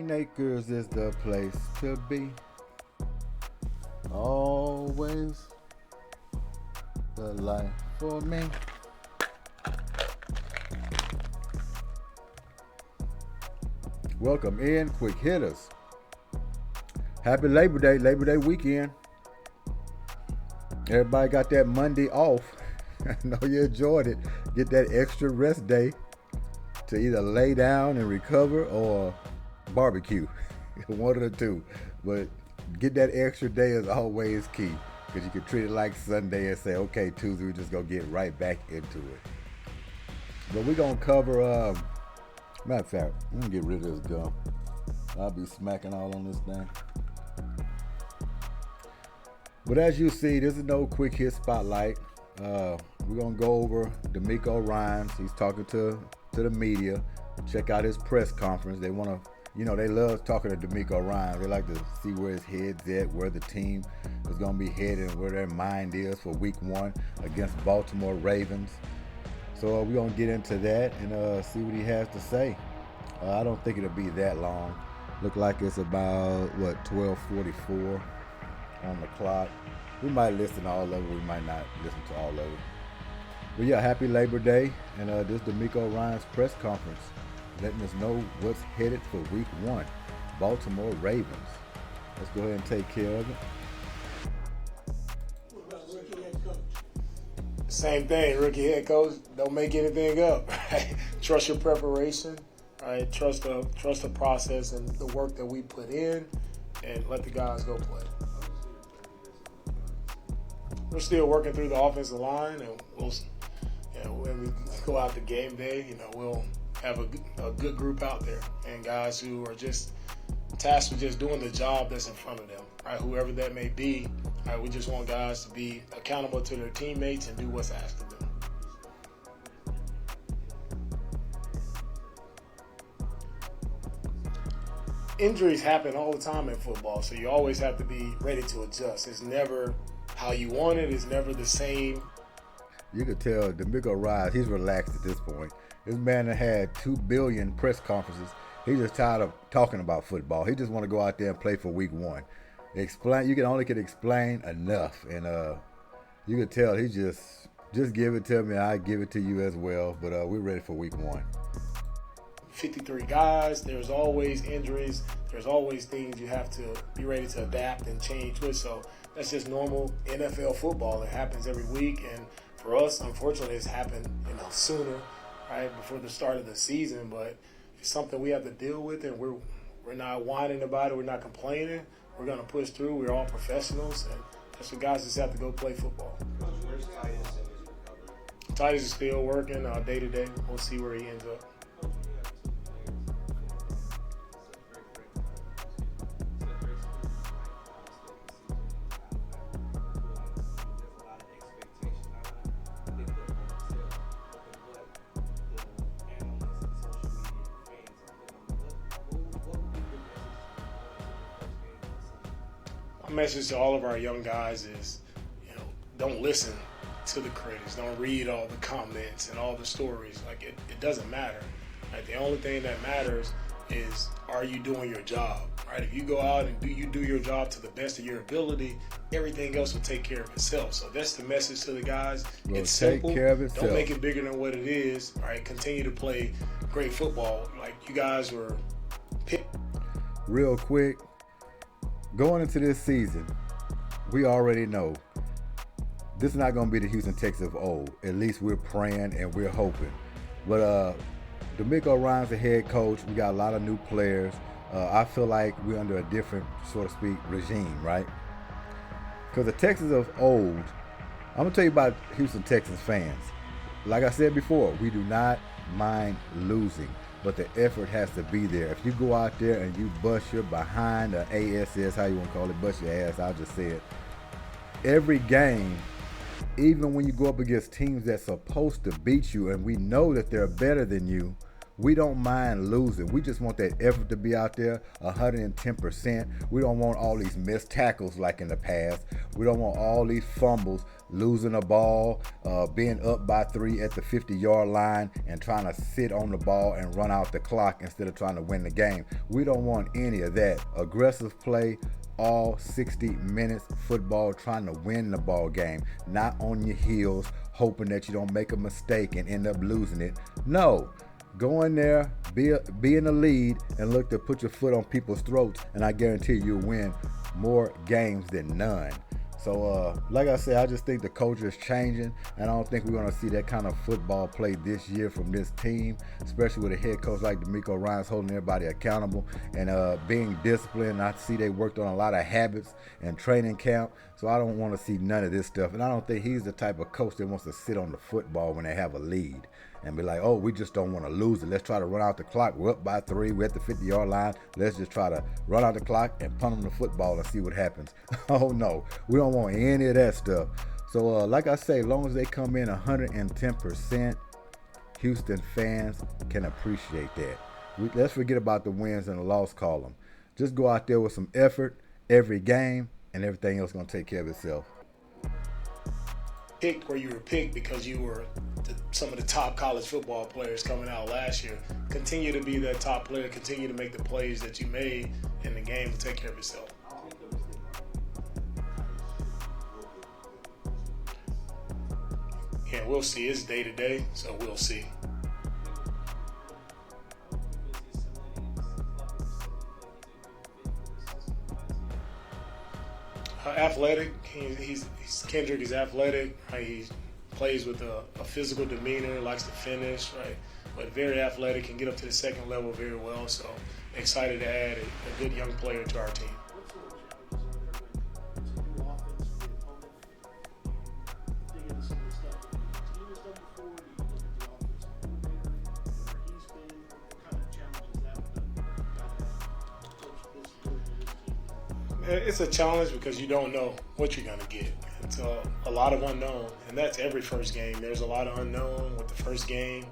Green Acres is the place to be. Always the life for me. Welcome in, quick hitters. Happy Labor Day weekend. Everybody got that Monday off. I know you enjoyed it. Get that extra rest day to either lay down and recover or barbecue. One of the two. But get that extra day is always key, because you can treat it like Sunday and say, okay, Tuesday, we're just going to get right back into it. But we're going to cover, matter of fact, I'm going to get rid of this gum. I'll be smacking all on this thing. But as you see, this is no quick hit spotlight. We're going to go over DeMeco Ryans. He's talking to the media. Check out his press conference. They want to, they love talking to DeMeco Ryans. They like to see where his head's at, where the team is going to be headed, and where their mind is for week 1 against Baltimore Ravens. So we're going to get into that and see what he has to say. I don't think it'll be that long. Look like it's about, 12:44 on the clock. We might listen to all of it. We might not listen to all of it. But yeah, happy Labor Day. And this DeMeco Ryans press conference letting us know what's headed for week 1. Baltimore Ravens. Let's go ahead and take care of it. Same thing, rookie head coach. Don't make anything up. Right? Trust your preparation. Right? Trust the process and the work that we put in, and let the guys go play. We're still working through the offensive line, and when we go out to game day, we'll have a good group out there and guys who are just tasked with just doing the job that's in front of them, right? Whoever that may be, right? We just want guys to be accountable to their teammates and do what's asked of them. Injuries happen all the time in football, so you always have to be ready to adjust. It's never how you want it. It's never the same. You could tell DeMeco Ryans, he's relaxed at this point. This man had 2 billion press conferences. He's just tired of talking about football. He just want to go out there and play for week 1. You can only explain enough, and you could tell he just give it to me. I give it to you as well. But we're ready for week 1. 53 guys. There's always injuries. There's always things you have to be ready to adapt and change with. So that's just normal NFL football. It happens every week, and for us, unfortunately, it's happened sooner, right before the start of the season. But it's something we have to deal with, and we're not whining about it. We're not complaining. We're going to push through. We're all professionals, and that's what guys just have to go play football. Titus is still working day to day. We'll see where he ends up. My message to all of our young guys is, don't listen to the critics. Don't read all the comments and all the stories. It doesn't matter. Right? The only thing that matters is, are you doing your job? Right? If you go out and do your job to the best of your ability, everything else will take care of itself. So that's the message to the guys. It's simple. Take care of itself. Don't make it bigger than what it is. Right? Continue to play great football like you guys were picked. Real quick. Going into this season, we already know this is not going to be the Houston Texans of old. At least we're praying and we're hoping. But DeMeco Ryans, the head coach, we got a lot of new players. I feel like we're under a different, so to speak, regime, right? Because the Texans of old, I'm going to tell you about Houston Texans fans. Like I said before, we do not mind losing, but the effort has to be there. If you go out there and you bust your behind, or ASS, how you want to call it, bust your ass, I'll just say it. Every game, even when you go up against teams that's supposed to beat you and we know that they're better than you, we don't mind losing. We just want that effort to be out there 110%. We don't want all these missed tackles like in the past. We don't want all these fumbles losing a ball, being up by 3 at the 50-yard line and trying to sit on the ball and run out the clock instead of trying to win the game. We don't want any of that. Aggressive play, all 60 minutes football, trying to win the ball game, not on your heels, hoping that you don't make a mistake and end up losing it. No. Go in there, be in the lead, and look to put your foot on people's throats, and I guarantee you'll win more games than none. So, like I said, I just think the culture is changing, and I don't think we're going to see that kind of football play this year from this team, especially with a head coach like DeMeco Ryans holding everybody accountable and being disciplined. I see they worked on a lot of habits and training camp, so I don't want to see none of this stuff. And I don't think he's the type of coach that wants to sit on the football when they have a lead and be like, oh, we just don't want to lose it. Let's try to run out the clock. We're up by 3. We're at the 50-yard line. Let's just try to run out the clock and punt them the football and see what happens. Oh, no. We don't want any of that stuff. So, like I say, as long as they come in 110%, Houston fans can appreciate that. Let's forget about the wins and the loss column. Just go out there with some effort every game, and everything else is going to take care of itself. Picked where you were picked because you were some of the top college football players coming out last year. Continue to be that top player. Continue to make the plays that you made in the game to take care of yourself. Yeah, we'll see. It's day to day, so we'll see. Athletic. Kendrick is athletic. Right? He plays with a physical demeanor, likes to finish, right? But very athletic, can get up to the second level very well. So excited to add a good young player to our team. It's a challenge because you don't know what you're going to get. It's a lot of unknown, and that's every first game. There's a lot of unknown with the first game,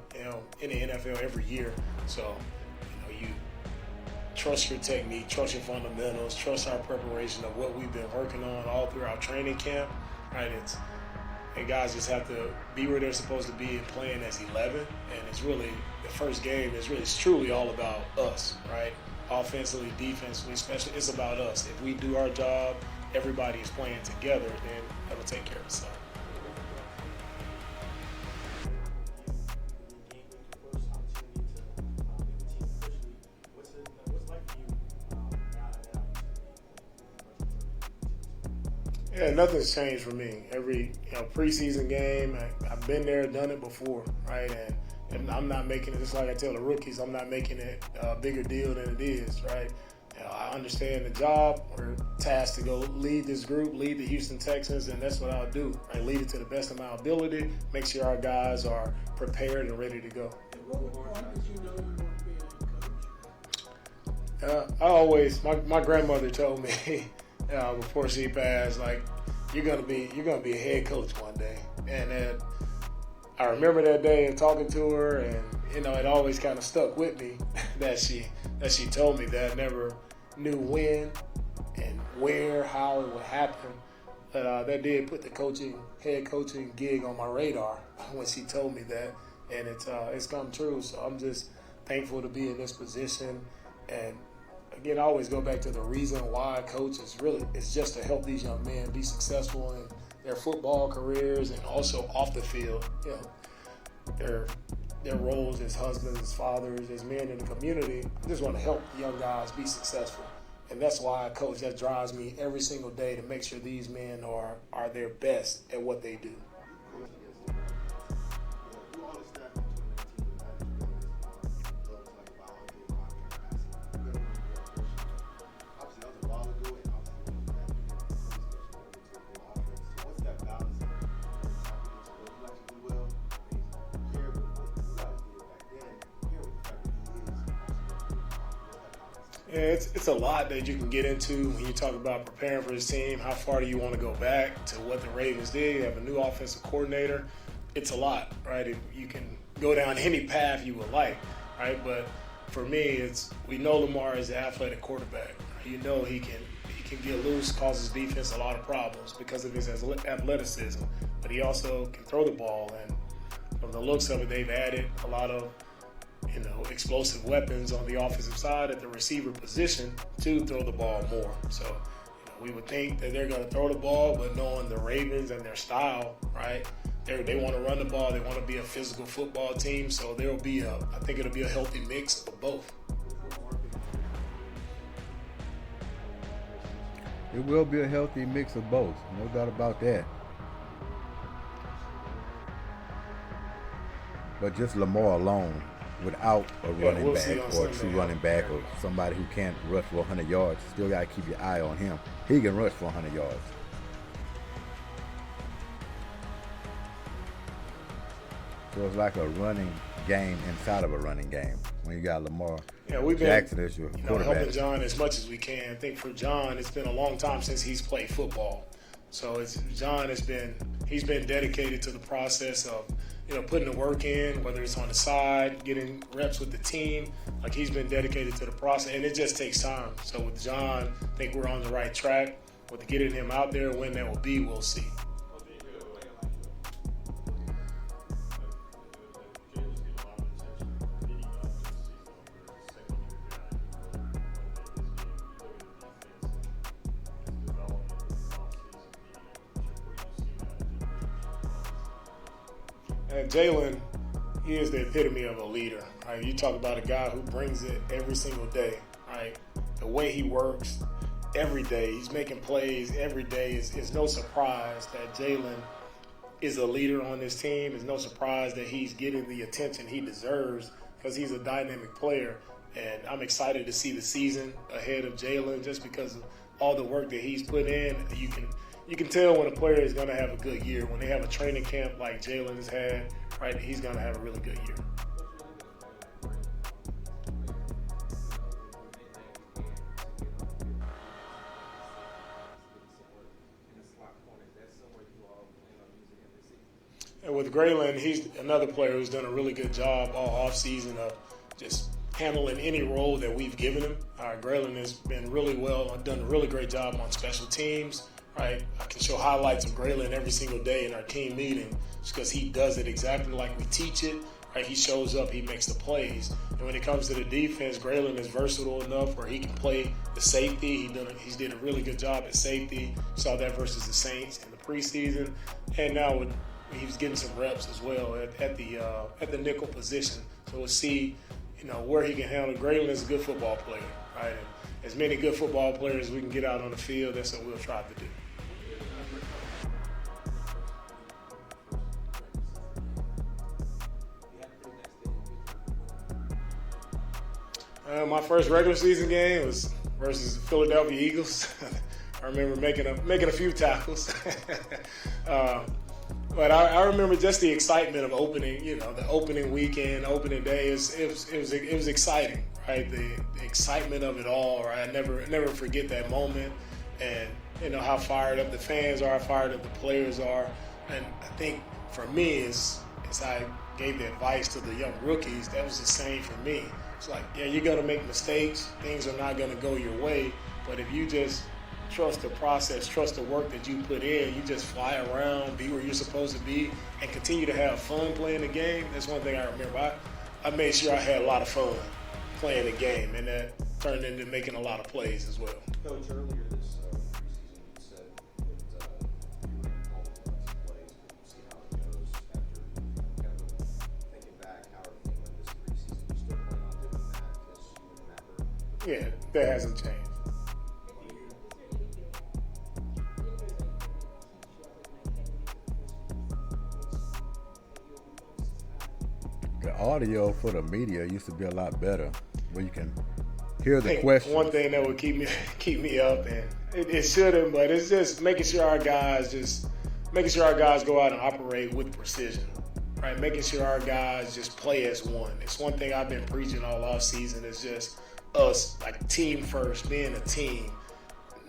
in the NFL every year. So, you trust your technique, trust your fundamentals, trust our preparation of what we've been working on all through our training camp, right? And guys just have to be where they're supposed to be and playing as 11. And it's really, the first game it's truly all about us, right? Offensively, defensively, especially, it's about us. If we do our job, everybody is playing together, then that'll take care of itself. Yeah, nothing's changed for me. Every preseason game, I've been there, done it before, right? And I'm not making it, just like I tell the rookies, I'm not making it a bigger deal than it is, right? I understand the job. We're tasked to go lead this group, lead the Houston Texans, and that's what I'll do. I lead it to the best of my ability, make sure our guys are prepared and ready to go. I always, my grandmother told me before she passed, like, you're gonna be a head coach one day, and I remember that day and talking to her, and it always kind of stuck with me that she told me that. I never knew when and where, how it would happen, but that did put the head coaching gig on my radar when she told me that, and it's come true. So I'm just thankful to be in this position, and again, I always go back to the reason why I coach is just to help these young men be successful in their football careers and also off the field. Their roles as husbands, as fathers, as men in the community. I just want to help young guys be successful. And that's why I coach. That drives me every single day to make sure these men are their best at what they do. Yeah, it's a lot that you can get into when you talk about preparing for this team. How far do you want to go back to what the Ravens did? You have a new offensive coordinator. It's a lot, right? You can go down any path you would like, right? But for me, we know Lamar is an athletic quarterback. You know he can get loose, cause his defense a lot of problems because of his athleticism. but he also can throw the ball. And from the looks of it, they've added a lot of explosive weapons on the offensive side at the receiver position to throw the ball more. So we would think that they're going to throw the ball, but knowing the Ravens and their style, right? They want to run the ball. They want to be a physical football team. So I think it'll be a healthy mix of both. It will be a healthy mix of both. No doubt about that. But just Lamar alone, without a running back or a true running back or somebody who can't rush for 100 yards, still got to keep your eye on him. He can rush for 100 yards. So it's like a running game inside of a running game when you got Lamar Jackson as your quarterback. Helping John as much as we can. I think for John, it's been a long time since he's played football. So he's been dedicated to the process of putting the work in, whether it's on the side, getting reps with the team. Like, he's been dedicated to the process, and it just takes time. So with John, I think we're on the right track. With getting him out there, when that will be, we'll see. And Jalen, he is the epitome of a leader. Right? You talk about a guy who brings it every single day. Right? The way he works every day, he's making plays every day. It's no surprise that Jalen is a leader on this team. It's no surprise that he's getting the attention he deserves because he's a dynamic player. And I'm excited to see the season ahead of Jalen just because of all the work that he's put in. You can tell when a player is going to have a good year. When they have a training camp like Jalen has had, right, he's going to have a really good year. And with Grayland, he's another player who's done a really good job all offseason of just handling any role that we've given him. Grayland has been done a really great job on special teams. Right, I can show highlights of Grayland every single day in our team meeting just because he does it exactly like we teach it. Right, he shows up, he makes the plays. And when it comes to the defense, Grayland is versatile enough where he can play the safety. He's did a really good job at safety. Saw that versus the Saints in the preseason, and now he's getting some reps as well at the nickel position. So we'll see, where he can handle. Grayland is a good football player, right? And as many good football players as we can get out on the field, that's what we'll try to do. My first regular season game was versus the Philadelphia Eagles. I remember making a few tackles. But I remember just the excitement of opening, the opening weekend, opening day. It was exciting, right? The excitement of it all, right? I never forget that moment, and how fired up the fans are, how fired up the players are. And I think for me, as I gave the advice to the young rookies, that was the same for me. It's like, yeah, you're gonna make mistakes. Things are not gonna go your way, but if you just trust the process, trust the work that you put in, you just fly around, be where you're supposed to be, and continue to have fun playing the game. That's one thing I remember. I made sure I had a lot of fun playing the game, and that turned into making a lot of plays as well. Coach, earlier this preseason, you said that you were involved in lots of plays, but we'll see how it goes after kind of thinking back how everything went this preseason. You still plan on doing that because you remember? Yeah, that hasn't changed. The audio for the media used to be a lot better, where you can hear the questions. One thing that would keep me up, and it shouldn't, but it's just making sure our guys go out and operate with precision, right? Making sure our guys just play as one. It's one thing I've been preaching all off season. It's just us, like team first, being a team.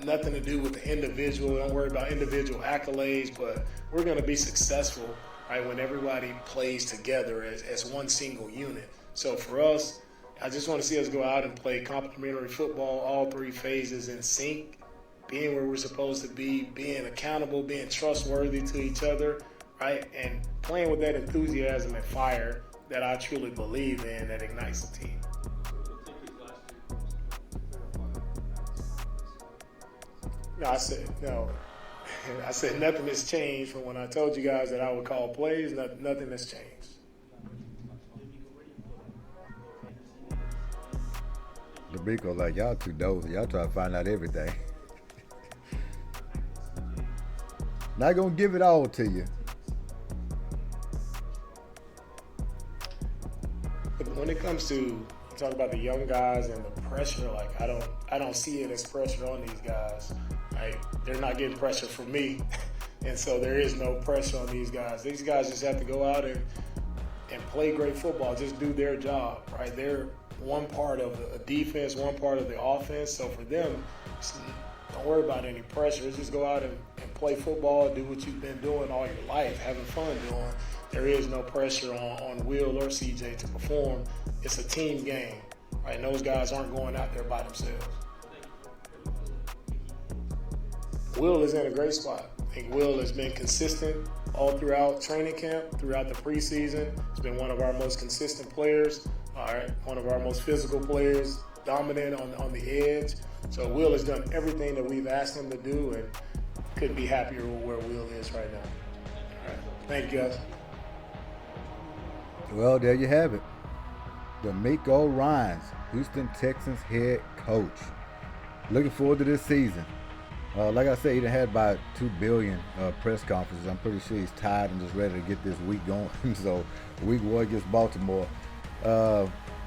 Nothing to do with the individual. Don't worry about individual accolades, but we're going to be successful, right, when everybody plays together as one single unit. So for us, I just want to see us go out and play complementary football, all three phases in sync, being where we're supposed to be, being accountable, being trustworthy to each other, right? And playing with that enthusiasm and fire that I truly believe in that ignites the team. No, I said nothing has changed from when I told you guys that I would call plays. Nothing has changed. DeMeco like, y'all too dozy. Y'all try to find out everything. Not gonna give it all to you. But when it comes to talk about the young guys and the pressure, like I don't see it as pressure on these guys. Right? They're not getting pressure from me, and so there is no pressure on these guys. These guys just have to go out and play great football. Just do their job, right? They're one part of a defense, one part of the offense. So for them, don't worry about any pressure. Just go out and play football, do what you've been doing all your life, having fun doing. There is no pressure on Will or CJ to perform. It's a team game, right? And those guys aren't going out there by themselves. Will is in a great spot. I think Will has been consistent all throughout training camp, throughout the preseason. He's been one of our most consistent players, all right, one of our most physical players, dominant on the edge. So Will has done everything that we've asked him to do and couldn't be happier with where Will is right now. All right. Thank you, guys. Well, there you have it. DeMeco Ryans, Houston Texans head coach. Looking forward to this season. Like I said, he done had about 2 billion press conferences. I'm pretty sure he's tired and just ready to get this week going. So week 1 against Baltimore.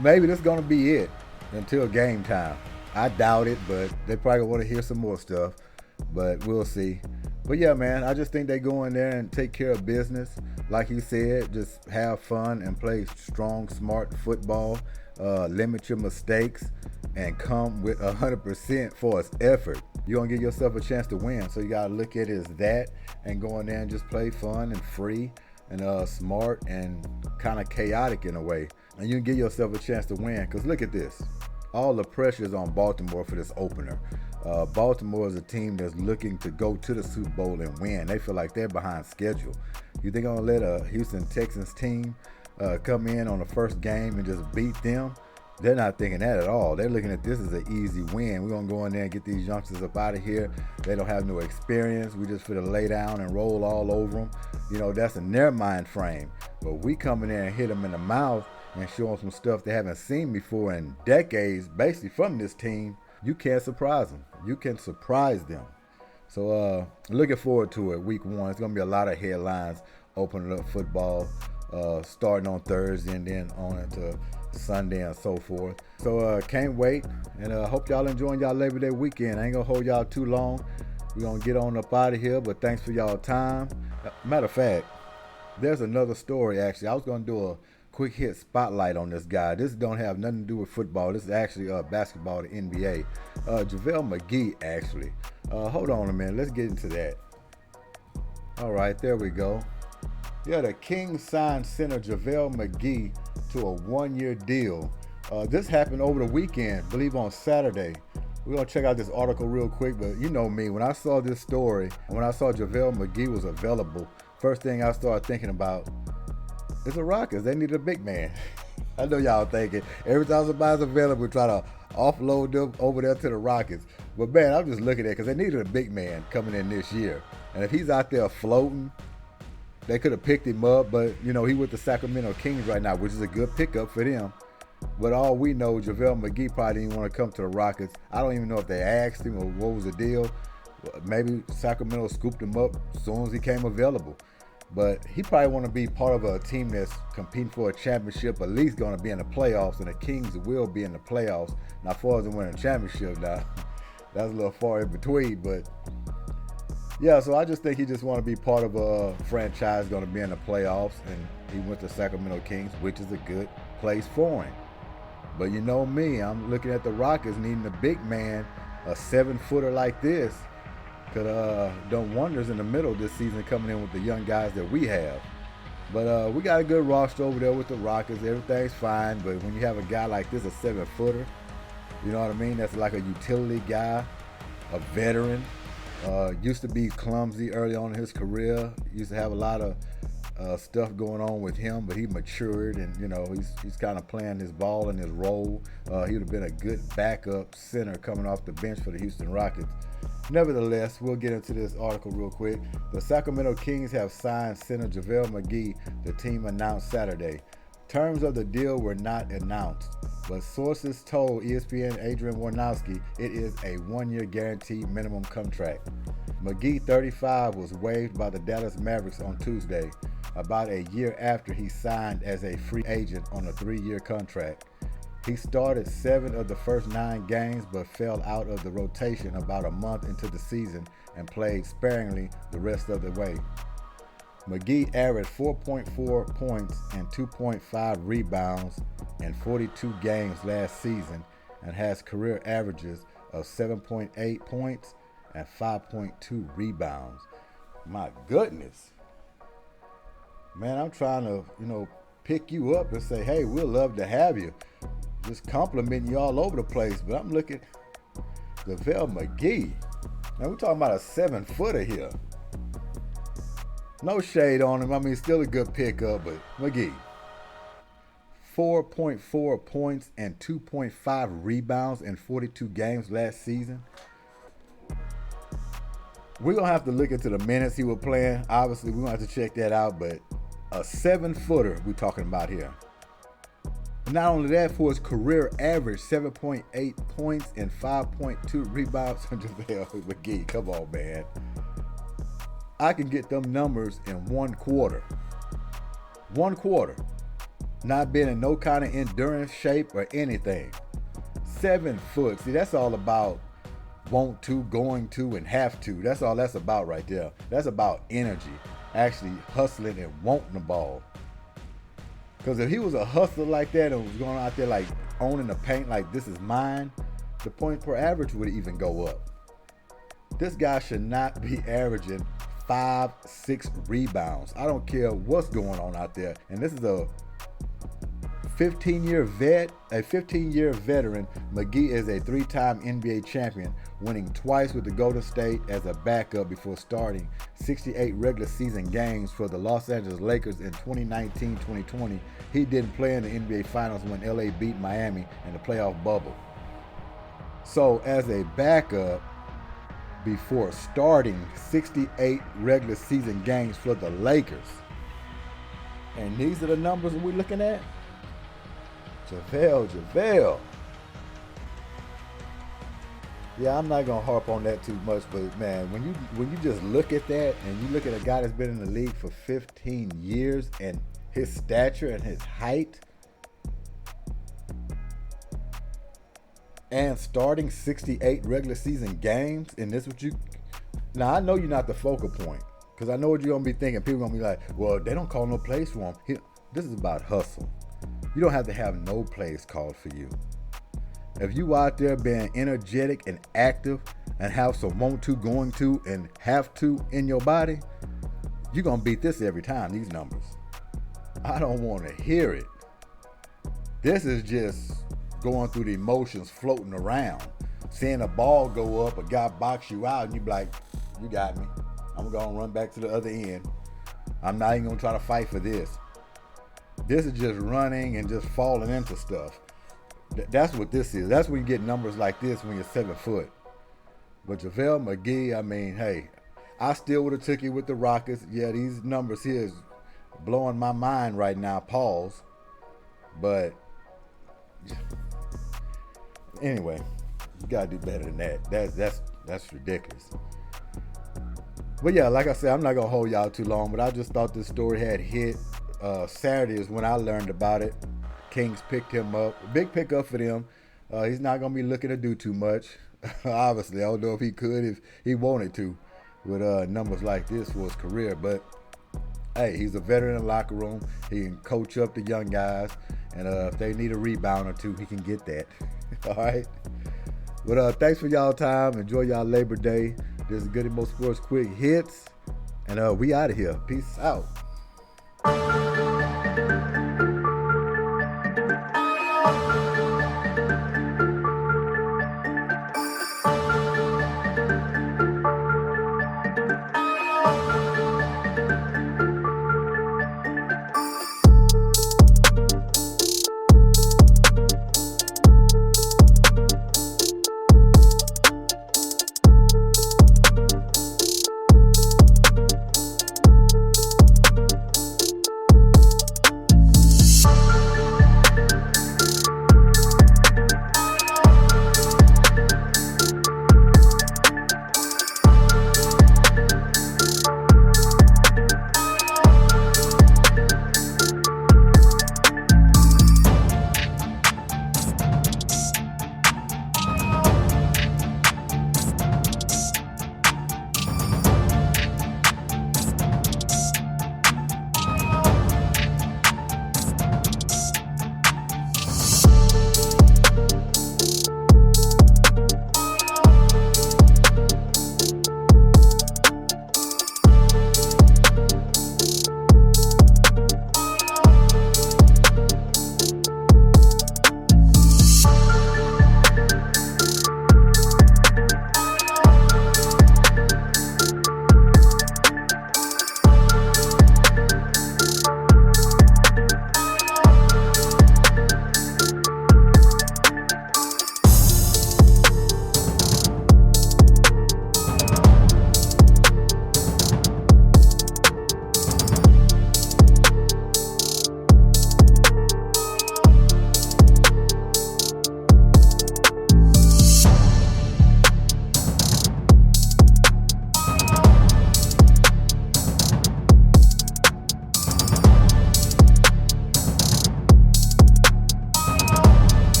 Maybe this is going to be it until game time. I doubt it, but they probably want to hear some more stuff. But we'll see. But yeah, man, I just think they go in there and take care of business. Like you said, just have fun and play strong, smart football. Limit your mistakes and come with 100% for its effort. You're going to give yourself a chance to win. So you got to look at it as that and go in there and just play fun and free and smart and kind of chaotic in a way. And you can give yourself a chance to win. Because look at this. All the pressure is on Baltimore for this opener. Baltimore is a team that's looking to go to the Super Bowl and win. They feel like they're behind schedule. You think I'm going to let a Houston Texans team come in on the first game and just beat them? They're not thinking that at all. They're looking at this as an easy win. We're going to go in there and get these youngsters up out of here. They don't have no experience. We just finna lay down and roll all over them. You know, that's in their mind frame. But we come in there and hit them in the mouth and show them some stuff they haven't seen before in decades, basically from this team. You can't surprise them. You can surprise them. So looking forward to it. Week 1, it's going to be a lot of headlines opening up football, starting on Thursday and then on into Sunday and so forth. So can't wait, and hope y'all enjoying y'all Labor Day weekend. I ain't gonna hold y'all too long. We're gonna get on up out of here, but thanks for y'all time. Matter of fact, there's another story actually. I was gonna do a quick hit spotlight on this guy. This don't have nothing to do with football. This is actually basketball, the NBA. JaVale McGee actually. Hold on a minute, let's get into that. All right, there we go. Yeah, the Kings signed center JaVale McGee to a 1-year deal. This happened over the weekend, I believe on Saturday. We're going to check out this article real quick, but you know me, when I saw this story, and when I saw JaVale McGee was available, first thing I started thinking about is the Rockets. They need a big man. I know y'all thinking, every time somebody's available, we try to offload them over there to the Rockets. But man, I'm just looking at it because they needed a big man coming in this year. And if he's out there floating, they could have picked him up, but, you know, he with the Sacramento Kings right now, which is a good pickup for them. But all we know, JaVale McGee probably didn't want to come to the Rockets. I don't even know if they asked him or what was the deal. Maybe Sacramento scooped him up as soon as he came available. But he probably want to be part of a team that's competing for a championship, at least going to be in the playoffs, and the Kings will be in the playoffs. Now, as far as winning a championship, now, that's a little far in between, but yeah, so I just think he just want to be part of a franchise going to be in the playoffs, and he went to Sacramento Kings, which is a good place for him. But you know me, I'm looking at the Rockets needing a big man, a 7-footer like this could done wonders in the middle this season coming in with the young guys that we have. But we got a good roster over there with the Rockets. Everything's fine, but when you have a guy like this, a 7-footer, you know what I mean? That's like a utility guy, a veteran. Used to be clumsy early on in his career. Used to have a lot of stuff going on with him, but he matured, and he's kind of playing his ball and his role. He would have been a good backup center coming off the bench for the Houston Rockets. Nevertheless, we'll get into this article real quick. The Sacramento Kings have signed center JaVale McGee, the team announced Saturday. Terms of the deal were not announced, but sources told ESPN Adrian Wojnarowski it is a one-year guaranteed minimum contract. McGee, 35, was waived by the Dallas Mavericks on Tuesday, about a year after he signed as a free agent on a 3-year contract. He started 7 of the first 9 games but fell out of the rotation about a month into the season and played sparingly the rest of the way. McGee averaged 4.4 points and 2.5 rebounds in 42 games last season and has career averages of 7.8 points and 5.2 rebounds. My goodness. Man, I'm trying to, pick you up and say, hey, we'd love to have you. Just complimenting you all over the place, but I'm looking at JaVale McGee. Now, we're talking about a 7-footer here. No shade on him. I mean, still a good pickup, but McGee. 4.4 points and 2.5 rebounds in 42 games last season. We're going to have to look into the minutes he was playing. Obviously, we're going to have to check that out, but a 7-footer we're talking about here. Not only that, for his career average, 7.8 points and 5.2 rebounds from JaVale McGee. Come on, man. I can get them numbers in 1 quarter. 1 quarter. Not being in no kind of endurance shape or anything. 7 foot. See, that's all about want to, going to, and have to. That's all that's about right there. That's about energy. Actually hustling and wanting the ball. Because if he was a hustler like that and was going out there like owning the paint like this is mine, the points per average would even go up. This guy should not be averaging 5-6 rebounds. I don't care what's going on out there. And this is a 15-year veteran. McGee is a 3-time NBA champion, winning twice with the Golden State as a backup before starting 68 regular season games for the Los Angeles Lakers in 2019-2020. He didn't play in the NBA Finals when LA beat Miami in the playoff bubble. So as a backup, before starting 68 regular season games for the Lakers. And these are the numbers we're looking at. JaVale. Yeah, I'm not gonna harp on that too much, but man, when you just look at that and you look at a guy that's been in the league for 15 years and his stature and his height, and starting 68 regular season games, and this what you... Now, I know you're not the focal point, because I know what you're going to be thinking. People are going to be like, well, they don't call no plays for him. This is about hustle. You don't have to have no plays called for you. If you out there being energetic and active and have some want to, going to, and have to in your body, you're going to beat this every time, these numbers. I don't want to hear it. This is just going through the emotions, floating around, seeing a ball go up, a guy box you out, and you be like, you got me. I'm going to run back to the other end. I'm not even going to try to fight for this. This is just running and just falling into stuff. That's what this is. That's when you get numbers like this when you're 7 foot. But JaVale McGee, I mean, hey, I still would have took it with the Rockets. Yeah, these numbers here is blowing my mind right now. Pause. But anyway, you gotta do better than that. That's ridiculous. But yeah, like I said, I'm not gonna hold y'all too long, but I just thought this story had hit. Saturday is when I learned about it. Kings picked him up. Big pickup for them. He's not gonna be looking to do too much. Obviously, I don't know if he could, if he wanted to, with numbers like this for his career. But hey, he's a veteran in the locker room. He can coach up the young guys. And if they need a rebound or two, he can get that. All right. But thanks for y'all time. Enjoy y'all Labor Day. This is Goodymo Sports Quick Hits. And we out of here. Peace out.